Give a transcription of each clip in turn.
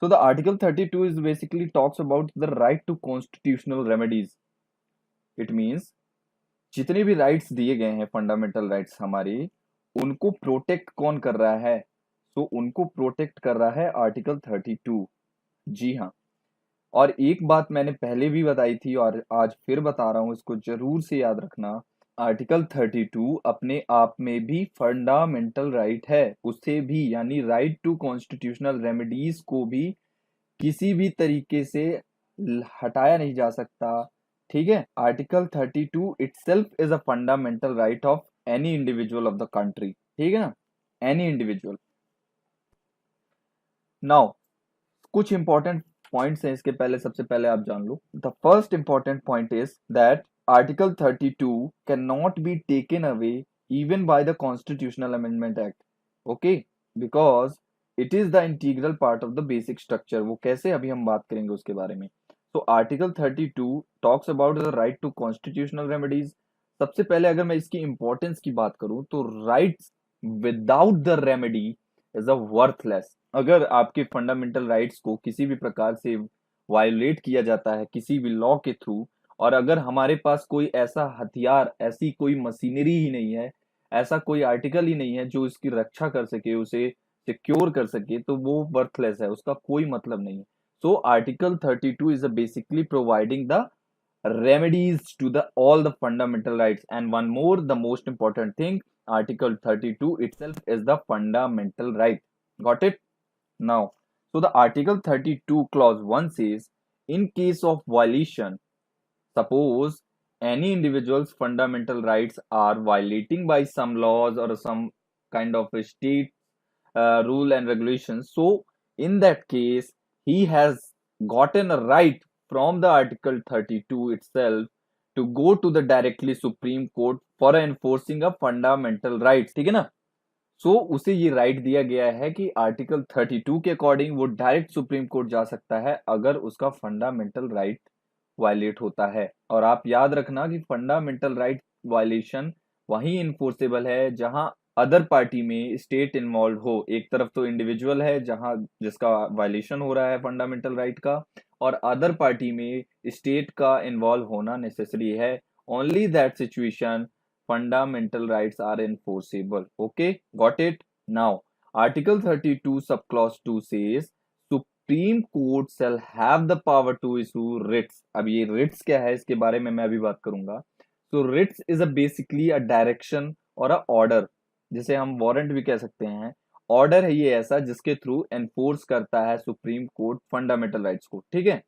So the Article 32 is basically talks about the right to constitutional remedies. It means जितने भी rights दिए गए हैं, फंडामेंटल राइट्स हमारी, उनको प्रोटेक्ट कौन कर रहा है? तो उनको प्रोटेक्ट कर रहा है आर्टिकल 32। जी हाँ। और एक बात मैंने पहले भी बताई थी और आज फिर बता रहा हूं, इसको जरूर से याद रखना। आर्टिकल 32 अपने आप में भी फंडामेंटल राइट है, उसे भी यानी राइट टू कॉन्स्टिट्यूशनल रेमेडीज को भी किसी भी तरीके से हटाया नहीं जा सकता। ठीक है, article 32 itself is a fundamental right of any individual of the country. ठीक है ना, एनी इंडिविजुअल। नाउ कुछ इंपॉर्टेंट पॉइंट्स हैं इसके पहले, सबसे पहले आप जान लो। The first important point is that article 32 can not be taken away even by the constitutional amendment act. Okay, because it is the integral part of the basic structure. वो कैसे, अभी हम बात करेंगे उसके बारे में। तो article 32 talks about the right to constitutional remedies. सबसे पहले अगर मैं इसकी इंपॉर्टेंस की बात करूं तो rights without the remedy is a worthless. अगर आपके फंडामेंटल राइट्स को किसी भी प्रकार से वायोलेट किया जाता है किसी भी लॉ के थ्रू, और अगर हमारे पास कोई ऐसा हथियार, ऐसी कोई मशीनरी ही नहीं है, ऐसा कोई आर्टिकल ही नहीं है जो इसकी रक्षा कर सके, उसे सिक्योर कर सके, तो वो वर्थलेस है, उसका कोई मतलब नहीं है। So article 32 is basically providing the remedies to the all the fundamental rights. And one more, the most important thing, article 32 itself is the fundamental right. Got it? Now, so the article 32 clause 1 says, in case of violation, suppose any individual's fundamental rights are violating by some laws or some kind of a state rule and regulations, so in that case he has gotten a right from the article 32 itself to go to the directly supreme court for enforcing a fundamental rights। ठीक है ना, सो उसे ये right दिया गया है कि article 32 के अकॉर्डिंग वो डायरेक्ट सुप्रीम कोर्ट जा सकता है अगर उसका फंडामेंटल राइट वायलेट होता है। और आप याद रखना कि फंडामेंटल राइट वायलेशन वहीं इन्फोर्सेबल है जहां अदर पार्टी में स्टेट इन्वॉल्व हो। एक तरफ तो इंडिविजुअल है जहां जिसका वायलेशन हो रहा है फंडामेंटल राइट का, और अदर पार्टी में स्टेट का इन्वॉल्व होना नेसेसरी है। Only that situation fundamental rights are enforceable। Okay, got it? Now article 32 subclause 2 says supreme court shall have the power to issue writs। अब ये writs क्या है इसके बारे में मैं अभी बात करूंगा। So writs is a basically a direction और a order, जिसे हम वारंट भी कह सकते हैं। ऑर्डर है ये ऐसा जिसके थ्रू एनफोर्स करता है सुप्रीम कोर्ट फंडामेंटल राइट्स को। ठीक है,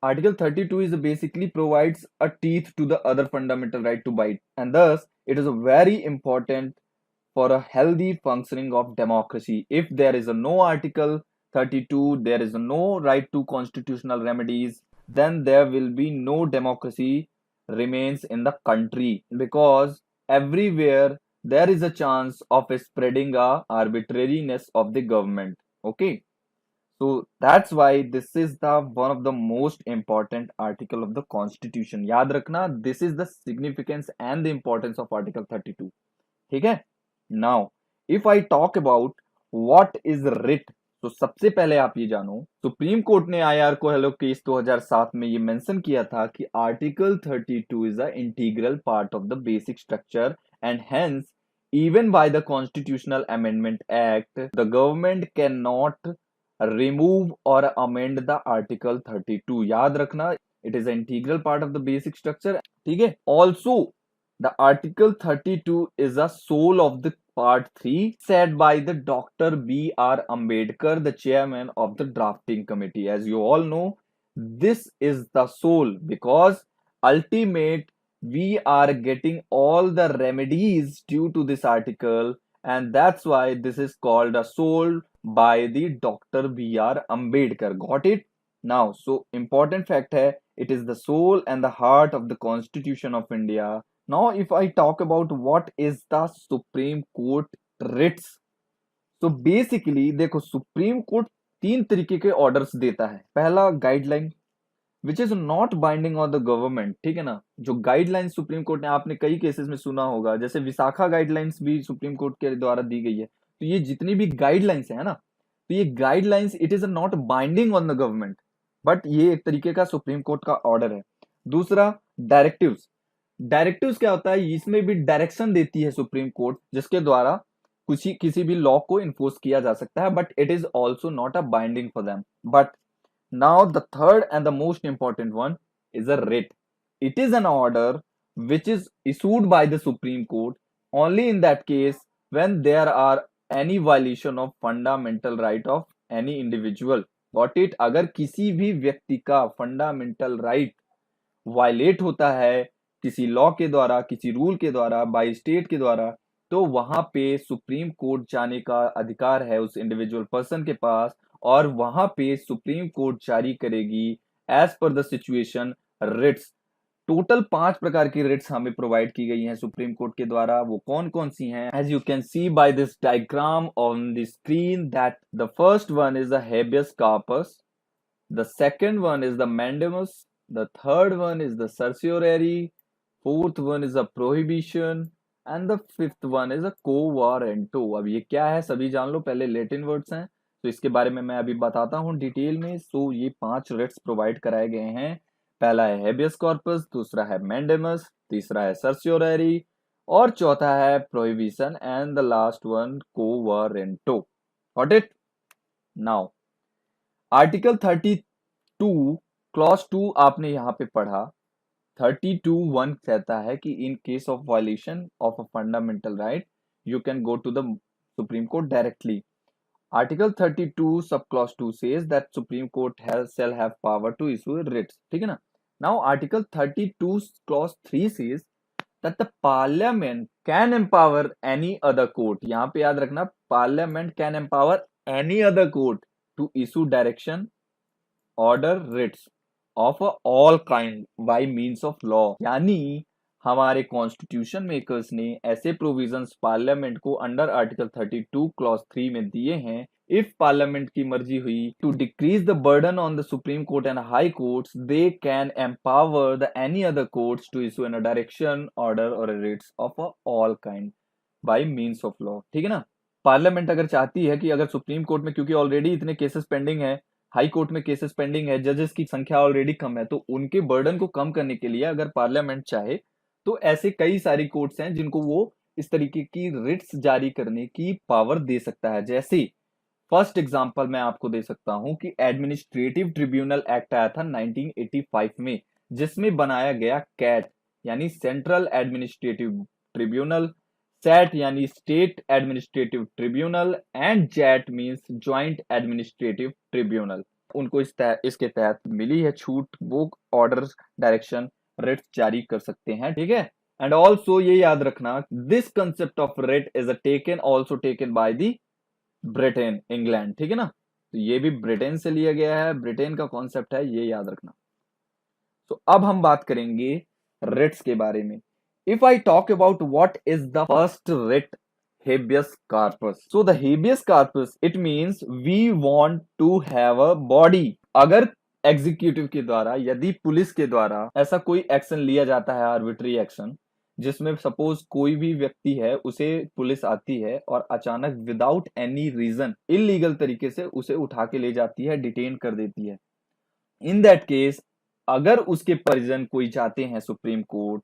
Article 32 is basically provides a teeth to the other fundamental right to bite, and thus it is very important for a healthy functioning of democracy. If there is a no Article 32, there is no right to constitutional remedies, then there will be no democracy remains in the country, because everywhere there is a chance of spreading a arbitrariness of the government. Okay, so that's why this is the one of the most important article of the constitution। याद रखना, this is the significance and the importance of article 32। ठीक है, now if I talk about what is writ, तो सबसे पहले आप ये जानो, सुप्रीम कोर्ट ने आईआर को हेलो केस 2007 में ये मेंशन किया था कि article 32 is a integral part of the basic structure, and hence even by the constitutional amendment act the government cannot remove or amend the article 32। याद रखना, it is an integral part of the basic structure। ठीक है, also the article 32 is a soul of the part 3 said by the Dr. B.R. Ambedkar, the chairman of the drafting committee। as you all know, this is the soul because ultimate we are getting all the remedies due to this article, and that's why this is called a soul by the Dr. B.R. Ambedkar। Got it? Now, so important fact है, it is the soul and the heart of the Constitution of India। Now, if I talk about what is the Supreme Court writs, तो basically देखो supreme court तीन तरीके के orders देता है। पहला guideline which is not binding on the government. ठीक है ना, जो गाइडलाइन सुप्रीम कोर्ट ने, आपने कई केसेस में सुना होगा, जैसे विशाखा गाइडलाइंस भी सुप्रीम कोर्ट के द्वारा दी गई है। तो ये जितनी भी गाइडलाइंस है ना, तो तो ये guidelines it is not binding on the government, but ये एक तरीके का सुप्रीम कोर्ट का ऑर्डर है। दूसरा, डायरेक्टिव्स। डायरेक्टिव्स क्या होता है, इसमें भी डायरेक्शन देती है सुप्रीम कोर्ट, जिसके द्वारा किसी भी लॉ को इन्फोर्स किया जा सकता है, but it is also not a binding for them. But now the third and the most important one is a writ. It is an order which is issued by the Supreme Court only in that case when there are any violation of fundamental right of any individual. Got it? अगर किसी भी व्यक्ति का fundamental right violate होता है किसी law के द्वारा, किसी रूल के द्वारा, बाय स्टेट के द्वारा, तो वहां पे सुप्रीम कोर्ट जाने का अधिकार है उस इंडिविजुअल पर्सन के पास, और वहां पे सुप्रीम कोर्ट जारी करेगी as per the situation Ritz. Total 5 प्रकार की रिट्स हमें प्रोवाइड की गई हैं सुप्रीम कोर्ट के द्वारा। वो कौन कौन सी हैं? As you can see by this diagram on the screen that the first one is the habeas corpus, the second one is the mandamus, the third one is the certiorari, fourth one is a prohibition, and the fifth one is a quo warranto। अब ये क्या है सभी जान लो, पहले Latin words हैं तो इसके बारे में मैं अभी बताता हूँ डिटेल में। सो ये 5 रिट्स प्रोवाइड कराए गए हैं। पहला है हेबियस कॉर्पस, दूसरा है मैंडेमस, तीसरा है सर्सियोररी, और चौथा है prohibition, and the last one quo warranto। Got it? Now article 32 clause 2 आपने यहाँ पे पढ़ा। 32(1) कहता है कि in case of violation of a fundamental right you can go to the supreme Court directly. Article 32 sub clause 2 says that Supreme Court shall have power to issue writs। ठीक है ना? Now article 32 clause 3 says that the parliament can empower any other court। यहाँ पे याद रखना, parliament can empower any other court to issue direction, order, writs of all kind by means of law। यानी हमारे constitution makers ने ऐसे provisions parliament को under article 32 clause 3 में दिए हैं। इफ पार्लियामेंट की मर्जी हुई to decrease the burden on the supreme court and high courts, they can empower the any other courts to issue an direction, order or writs of all kind by means of law. ठीक है ना? Parliament अगर चाहती है कि अगर supreme court में, क्योंकि ऑलरेडी इतने केसेस पेंडिंग है, हाई कोर्ट में केसेस पेंडिंग है, जजेस की संख्या ऑलरेडी कम है, तो उनके बर्डन को कम करने के लिए अगर पार्लियामेंट चाहे तो ऐसे कई सारी कोर्ट्स हैं जिनको वो इस तरीके की रिट्स जारी करने की पावर दे सकता है। जैसे फर्स्ट एग्जांपल मैं आपको दे सकता हूं कि एडमिनिस्ट्रेटिव ट्रिब्यूनल एक्ट आया था 1985 में, जिसमें बनाया गया कैट यानी सेंट्रल एडमिनिस्ट्रेटिव ट्रिब्यूनल, सैट यानी state administrative tribunal, and JAT means joint administrative tribunal. उनको इसके तहत मिली है छूट, वो ऑर्डर, डायरेक्शन, रिट्स जारी कर सकते हैं। ठीक है? एंड ऑल्सो ये याद रखना, this concept of writ is taken also taken by the Britain, England. ठीक है ना? तो ये भी ब्रिटेन से लिया गया है, ब्रिटेन का कॉन्सेप्ट है, ये याद रखना। तो अब हम बात करेंगे रिट्स के बारे में। If I talk about what is the first writ, habeas corpus। So the habeas corpus it means we want to have a body। अगर एग्जीक्यूटिव के द्वारा, यदि पुलिस के द्वारा ऐसा कोई एक्शन लिया जाता है, आर्बिट्री एक्शन, जिसमें सपोज कोई भी व्यक्ति है, उसे पुलिस आती है और अचानक विदाउट एनी रीजन इलीगल तरीके से उसे उठा के ले जाती है, डिटेन कर देती है। इन दैट केस अगर उसके परिजन कोई जाते हैं सुप्रीम कोर्ट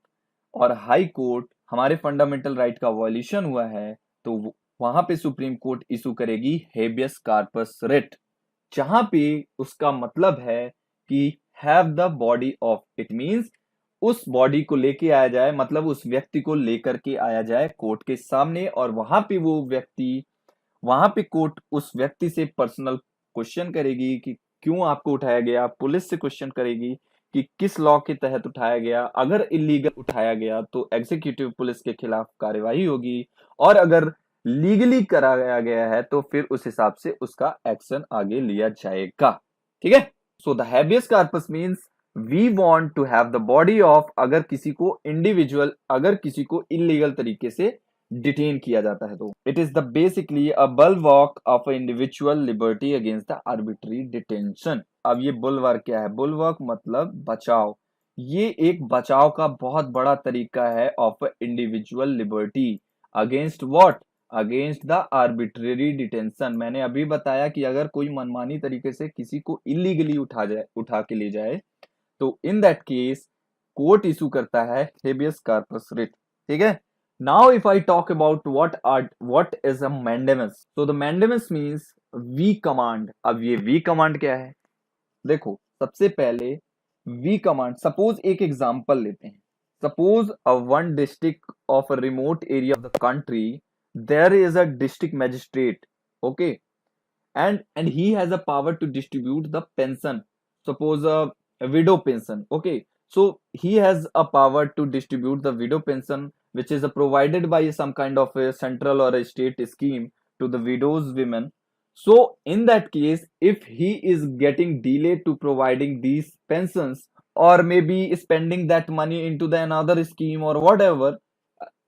और हाई कोर्ट, हमारे फंडामेंटल राइट का वॉल्यूशन हुआ है, तो वहां पे सुप्रीम कोर्ट इशू करेगी हेबियस कार्पस रिट, जहां पे उसका मतलब है कि have the body of, it means उस बॉडी को लेके आया जाए, मतलब उस व्यक्ति को लेकर के आया जाए कोर्ट के सामने, और वहां पे वो व्यक्ति, वहां पे कोर्ट उस व्यक्ति से पर्सनल क्वेश्चन करेगी कि क्यों आपको उठाया गया, पुलिस से क्वेश्चन करेगी कि किस लॉ के तहत उठाया गया, अगर इलीगल उठाया गया तो एग्जीक्यूटिव पुलिस के खिलाफ कार्यवाही होगी, और अगर लीगली कराया गया है तो फिर उस हिसाब से उसका एक्शन आगे लिया जाएगा। ठीक है? So the habeas corpus means we want to have the body of, अगर किसी को इंडिविजुअल, अगर किसी को इलीगल तरीके से डिटेन किया जाता है तो it is the basically a bulwark of individual liberty against the arbitrary detention. अब ये बुलवर्क क्या है? बुलवर्क मतलब बचाव। ये एक बचाव का बहुत बड़ा तरीका है of individual liberty against what? Against the arbitrary detention. मैंने अभी बताया कि अगर कोई मनमानी तरीके से किसी को इलीगली उठा के ले जाए, तो in that case court issue करता है हेबियस कार्पस रिट। ठीक है। Now if I talk about what is a mandamus, तो the mandamus means we command. अब ये वी कमांड क्या है? देखो, सबसे पहले वी कमांड, सपोज एक एग्जांपल लेते हैं। Suppose a one district of a remote area of the country, there is a district magistrate, okay, and he has a power to distribute the pension. Suppose a widow pension, okay, so he has a power to distribute the widow pension, which is provided by some kind of a central or a state scheme to the widows women. So in that case, if he is getting delayed to providing these pensions, or maybe spending that money into the another scheme or whatever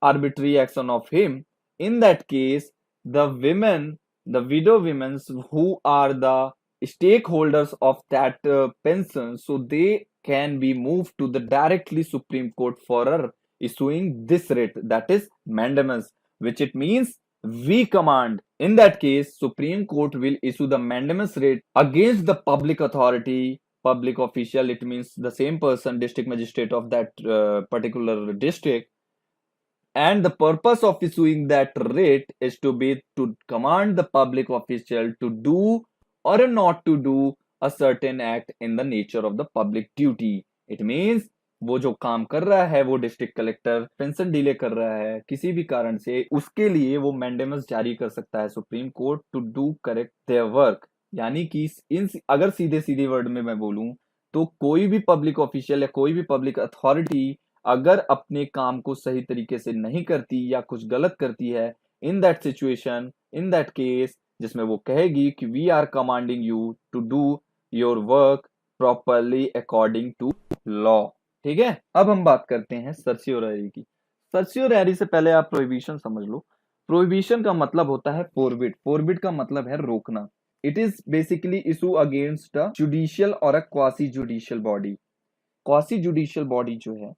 arbitrary action of him, in that case the women, the widow women who are the stakeholders of that pension, so they can be moved to the directly Supreme Court for issuing this writ, that is mandamus, which it means we command. In that case, Supreme Court will issue the mandamus writ against the public authority, public official, it means the same person, district magistrate of that particular district, and the purpose of issuing that writ is to be to command the public official to do or not to do a certain act in the nature of the public duty. It means वो जो काम कर रहा है, वो district collector pension delay कर रहा है किसी भी कारण से, उसके लिए वो मैंडेमस जारी कर सकता है Supreme Court to do correct their work. यानी कि इन अगर सीधे सीधे वर्ड में मैं बोलूं, तो कोई भी पब्लिक ऑफिशियल या कोई भी पब्लिक अथॉरिटी अगर अपने काम को सही तरीके से नहीं करती या कुछ गलत करती है, in that situation, in that case, जिसमें वो कहेगी कि we are commanding you to do your work properly according to law. ठीक है। अब हम बात करते हैं सर्सियोररी की। सर्सियोररी से पहले आप प्रोहिबिशन समझ लो। प्रोहिबिशन का मतलब होता है फोरबिड। फोरबिड का मतलब है रोकना। It is basically issue against a judicial or a quasi judicial body. Quasi judicial body जो है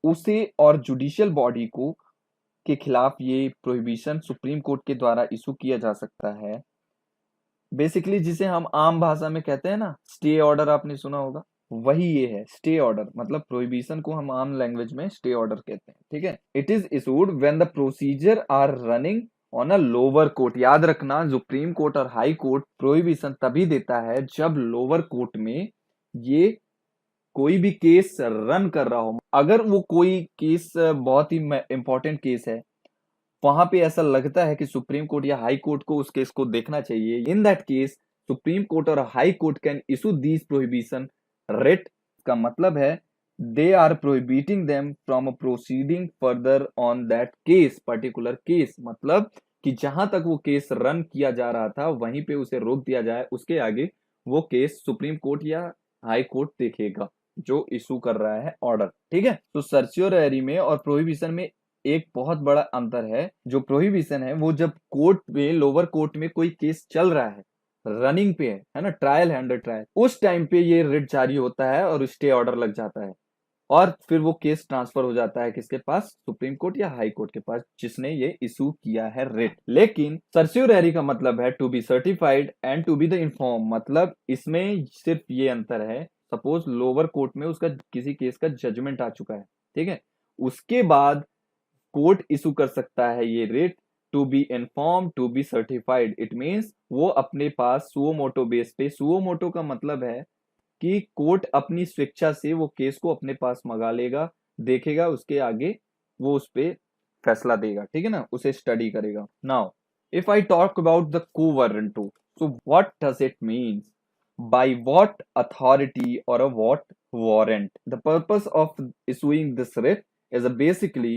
उसे और जुडिशियल बॉडी को के खिलाफ ये प्रोहिबिशन सुप्रीम कोर्ट के द्वारा इशू किया जा सकता है। बेसिकली जिसे हम आम भाषा में कहते हैं ना, स्टे ऑर्डर, आपने सुना होगा, वही ये है स्टे ऑर्डर। मतलब प्रोहिबिशन को हम आम लैंग्वेज में स्टे ऑर्डर कहते हैं। ठीक है। It is issued when the procedure are running on a lower court. याद रखना, सुप्रीम कोर्ट और हाई कोर्ट प्रोहिबिशन तभी देता है जब लोअर कोर्ट में ये कोई भी केस रन कर रहा हो। अगर वो कोई केस बहुत ही इंपॉर्टेंट केस है, वहां पे ऐसा लगता है कि सुप्रीम कोर्ट या हाई कोर्ट को उस केस को देखना चाहिए, in that case supreme court और high court can issue these prohibition writ. का मतलब है they are prohibiting them from proceeding further on that case, particular case. मतलब कि जहां तक वो केस रन किया जा रहा था वहीं पे उसे रोक दिया जाए, उसके आगे वो केस सुप्रीम कोर्ट या हाई कोर्ट देखेगा जो इशू कर रहा है ऑर्डर। ठीक है। तो सर्चियोररी में और प्रोहिबिशन में एक बहुत बड़ा अंतर है। जो प्रोहिबिशन है वो जब कोर्ट में, लोअर कोर्ट में कोई केस चल रहा है, रनिंग पे है ना, ट्रायल है, अंडर ट्रायल, उस टाइम पे ये रिट जारी होता है और स्टे ऑर्डर लग जाता है, और फिर वो केस ट्रांसफर हो जाता है किसके पास? सुप्रीम कोर्ट या हाई कोर्ट के पास, जिसने ये इशू किया है रिट। लेकिन सर्सियोररी का मतलब है to be certified and to be the inform. मतलब इसमें सिर्फ ये अंतर है, सपोज लोअर कोर्ट में उसका किसी केस का जजमेंट आ चुका है, ठीक है, उसके बाद कोर्ट इशू कर सकता है ये writ to be inform, to be certified. It means वो अपने पास सुओ मोटो बेस पे, सुओ मोटो का मतलब है कि कोर्ट अपनी स्वेच्छा से वो केस को अपने पास मंगा लेगा, देखेगा, उसके आगे वो उस पे फैसला देगा। ठीक है ना, उसे स्टडी करेगा। Now if I talk about the को warranto, so what does it means? by what authority or a what warrant? The purpose of issuing this writ is basically,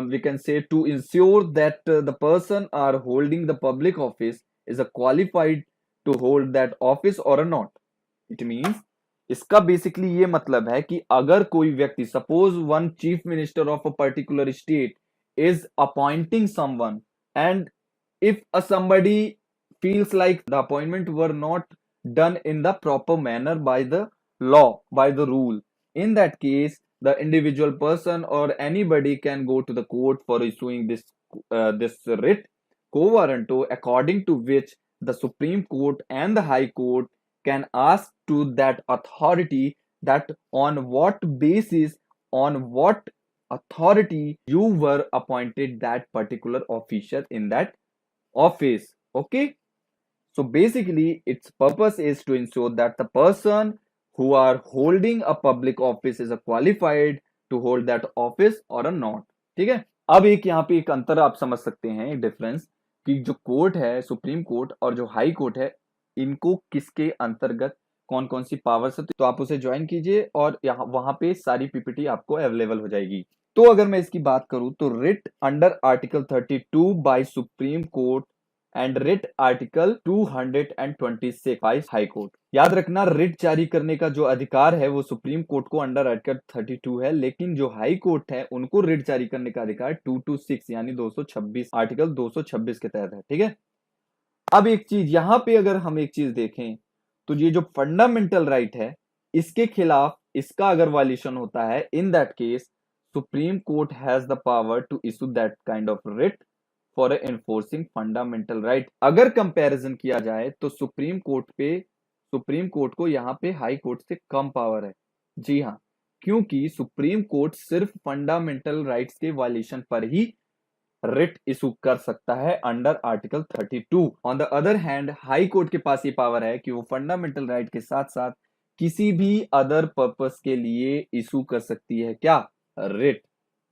we can say, to ensure that the person are holding the public office is a qualified to hold that office or not. It means इसका basically ये मतलब है कि अगर कोई व्यक्ति, suppose one chief minister of a particular state is appointing someone, and if somebody feels like the appointment were not done in the proper manner by the law, by the rule, in that case the individual person or anybody can go to the court for issuing this this writ quo warranto, according to which the Supreme Court and the High Court can ask to that authority that on what basis, on what authority you were appointed that particular official in that office. Okay, so basically its purpose is to ensure that the person who are holding a public office is a qualified to hold that office or a not. ठीक है, अब एक यहाँ पे एक अंतर आप समझ सकते हैं, एक डिफरेंस, कि जो कोर्ट है, सुप्रीम कोर्ट और जो हाई कोर्ट है, इनको किसके अंतर्गत कौन कौन सी पावर्स है, तो आप उसे ज्वाइन कीजिए और यहाँ वहां पे सारी पीपीटी आपको अवेलेबल हो जाएगी। तो अगर मैं इसकी बात करूं तो writ under article 32 by Supreme court and writ article 226 by high court. याद रखना, रिट जारी करने का जो अधिकार है वो सुप्रीम कोर्ट को अंडर आर्टिकल 32 है, लेकिन जो हाई कोर्ट है उनको रिट जारी करने का अधिकार 226 यानी 226 आर्टिकल 226 के तहत है। ठीक है, अब एक चीज यहां पे अगर हम एक चीज देखें तो ये जो फंडामेंटल राइट है इसके खिलाफ इसका अगर वायलेशन होता है, in that case supreme Court has the power to issue that kind of writ for enforcing fundamental right. अगर कंपैरिजन किया जाए तो सुप्रीम कोर्ट को यहाँ पे हाई कोर्ट से कम पावर है। जी हाँ, क्योंकि सुप्रीम कोर्ट सिर्फ फंडामेंटल राइट्स के वायलेशन पर ही रिट इशू कर सकता है under article 32। On the other hand high court के पास ये पावर है कि वो फंडामेंटल राइट के साथ साथ किसी भी अदर पर्पस के लिए इशू कर सकती है क्या, रिट,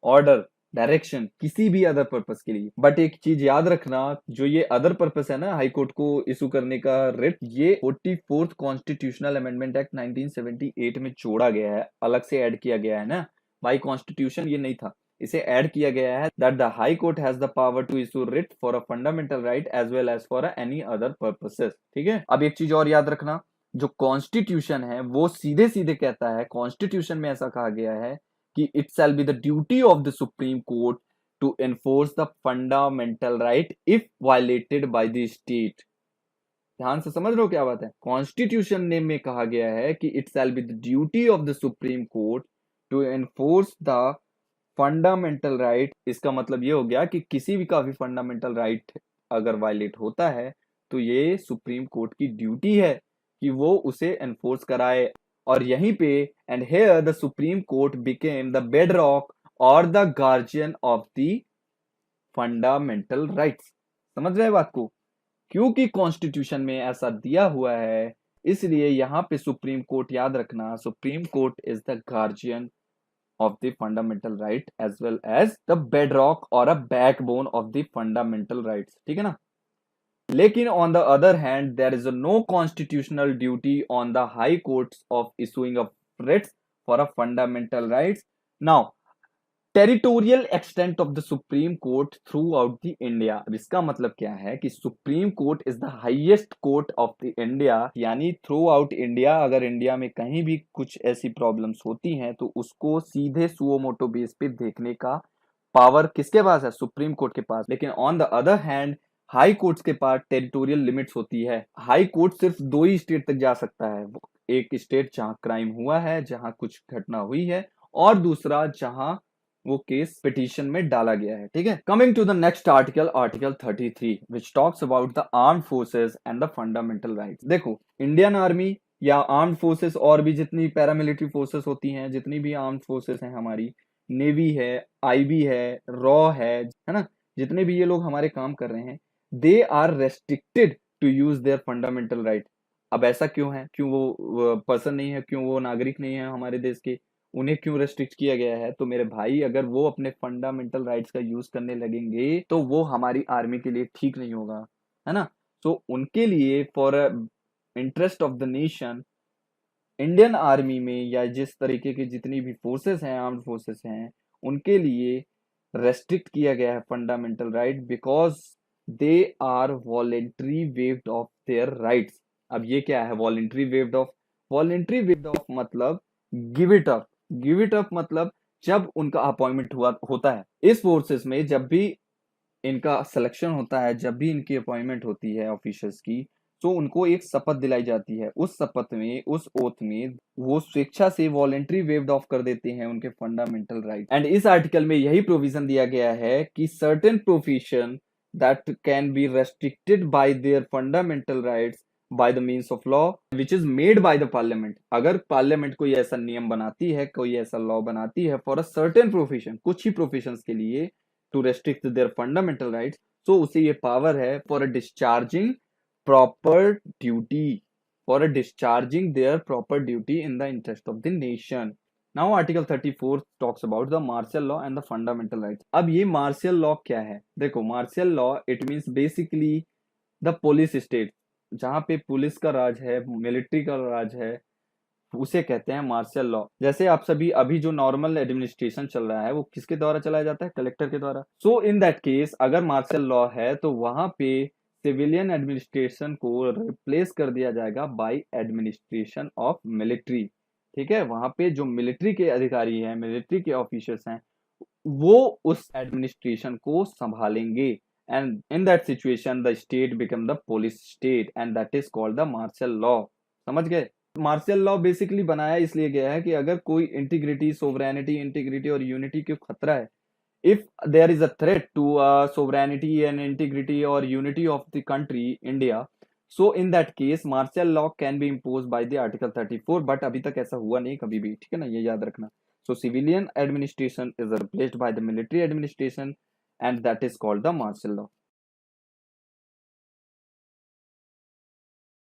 ऑर्डर, डायरेक्शन, किसी भी अदर पर्पस के लिए। बट एक चीज याद रखना, जो ये अदर पर्पस है ना हाई कोर्ट को इशू करने का रिट, ये 44th कॉन्स्टिट्यूशनल अमेंडमेंट एक्ट 1978 में जोड़ा गया है, अलग से ऐड किया गया है ना, बाई कॉन्स्टिट्यूशन ये नहीं था, इसे ऐड किया गया है that the high court has the power to issue writ for a fundamental right as well as for any other purposes. ठीक है, अब एक चीज और याद रखना, जो कॉन्स्टिट्यूशन है वो सीधे सीधे कहता है, कॉन्स्टिट्यूशन में ऐसा कहा गया है कि it shall be the duty of the supreme Court to enforce the fundamental right if violated by the state. ध्यान से समझ रहे हो क्या बात है, कॉन्स्टिट्यूशन ने में कहा गया है कि it shall be the duty of the supreme Court to enforce the fundamental right. इसका मतलब ये हो गया कि किसी भी का भी फंडामेंटल राइट अगर वायलेट होता है तो ये सुप्रीम कोर्ट की ड्यूटी है कि वो उसे एनफोर्स कराए। और यहीं पे and here the supreme court became the bedrock or the guardian of the fundamental rights. समझ रहे बात को, क्योंकि कॉन्स्टिट्यूशन में ऐसा दिया हुआ है इसलिए यहां पे सुप्रीम कोर्ट, याद रखना, Supreme court is the guardian of the fundamental right as well as the bedrock or a backbone of the fundamental rights। ठीक है ना, लेकिन on the other hand there is no constitutional duty on the high courts of issuing of writs for a fundamental rights। now territorial extent of the supreme court through out the India. अब इसका मतलब क्या है कि supreme court is the highest court of the India, यानी through out India अगर India में कहीं भी कुछ ऐसी प्रॉब्लम्स होती हैं तो उसको सीधे सुओ मोटो बेस पे देखने का पावर किसके पास है, सुप्रीम कोर्ट के पास। लेकिन on the other hand high courts के पास टेरिटोरियल लिमिट्स होती है। हाई कोर्ट सिर्फ 2 ही स्टेट तक जा सकता है, एक स्टेट जहां क्राइम हुआ है, जहां कुछ घटना हुई है, और दूसरा जहां वो केस पिटीशन में डाला गया है। ठीक है, coming to the next article, article 33 which talks about the armed forces and the fundamental rights. देखो, इंडियन आर्मी या आर्म्ड फोर्सेस और भी जितनी पैरामिलिट्री फोर्सेस होती हैं, जितनी भी आर्म्ड फोर्सेस हैं हमारी, नेवी है, आईबी है, रॉ है ना, जितने भी ये लोग हमारे काम कर रहे हैं, they are restricted to use their fundamental right. अब ऐसा क्यों है, क्यों वो पर्सन नहीं है, क्यों वो नागरिक नहीं है हमारे देश के, उन्हें क्यों रेस्ट्रिक्ट किया गया है? तो मेरे भाई, अगर वो अपने फंडामेंटल राइट्स का यूज करने लगेंगे तो वो हमारी आर्मी के लिए ठीक नहीं होगा, है ना। तो उनके लिए for interest of the nation, Indian army में या जिस तरीके की जितनी भी फोर्सेस हैं, आर्म्ड फोर्सेस हैं, उनके लिए रेस्ट्रिक्ट किया गया है fundamental right because they are voluntary waived of their rights. अब ये क्या है voluntary waived of? Voluntary waived of मतलब give it up. Give it up मतलब जब उनका अपॉइंटमेंट होता है इस फोर्सेस में, जब भी इनका सिलेक्शन होता है, जब भी इनकी अपॉइंटमेंट होती है ऑफिसर्स की, सो उनको एक शपथ दिलाई जाती है, उस शपथ में, उस ओथ में वो स्वेच्छा से वॉलेंट्री वेव्ड ऑफ कर देते हैं उनके फंडामेंटल राइट। एंड इस आर्टिकल में यही प्रोविजन दिया गया है कि certain profession that can be restricted bye there fundamental rights by the means of law which is made by the parliament। अगर पार्लियामेंट कोई ऐसा नियम बनाती है, कोई ऐसा लॉ बनाती है फॉर अ सर्टेन प्रोफेशन, कुछ ही प्रोफेशंस के लिए, to restrict their fundamental rights, तो उसे ये पावर है for a discharging proper duty, for a discharging their proper duty in the interest of the nation. Now article 34 talks about the martial law and the fundamental rights. अब ये martial law क्या है? देखो, martial law it means basically the police state, जहां पे police का राज है, military का राज है, उसे कहते हैं मार्शल लॉ। जैसे आप सभी अभी जो नॉर्मल एडमिनिस्ट्रेशन चल रहा है वो किसके द्वारा चलाया जाता है? कलेक्टर के द्वारा। सो इन दैट केस अगर मार्शल लॉ है तो वहां पे सिविलियन एडमिनिस्ट्रेशन को रिप्लेस कर दिया जाएगा बाय एडमिनिस्ट्रेशन ऑफ मिलिट्री। ठीक है, वहां पे जो मिलिट्री के अधिकारी हैं, मिलिट्री के ऑफिसर्स हैं, वो उस एडमिनिस्ट्रेशन को संभालेंगे। And in that situation the state become the police state and that is called the martial law. समझ गए? मार्शल लॉ बेसिकली बनाया इसलिए गया है कि अगर कोई इंटीग्रिटी, सोवरेनिटी, इंटीग्रिटी और यूनिटी को खतरा है, if there is a threat to sovereignty and integrity or unity of the country India, so in that case martial law can be imposed by the article 34, but अभी तक ऐसा हुआ नहीं कभी भी। ठीक है ना, ये याद रखना। So civilian administration is replaced by the military administration and that is called the martial law।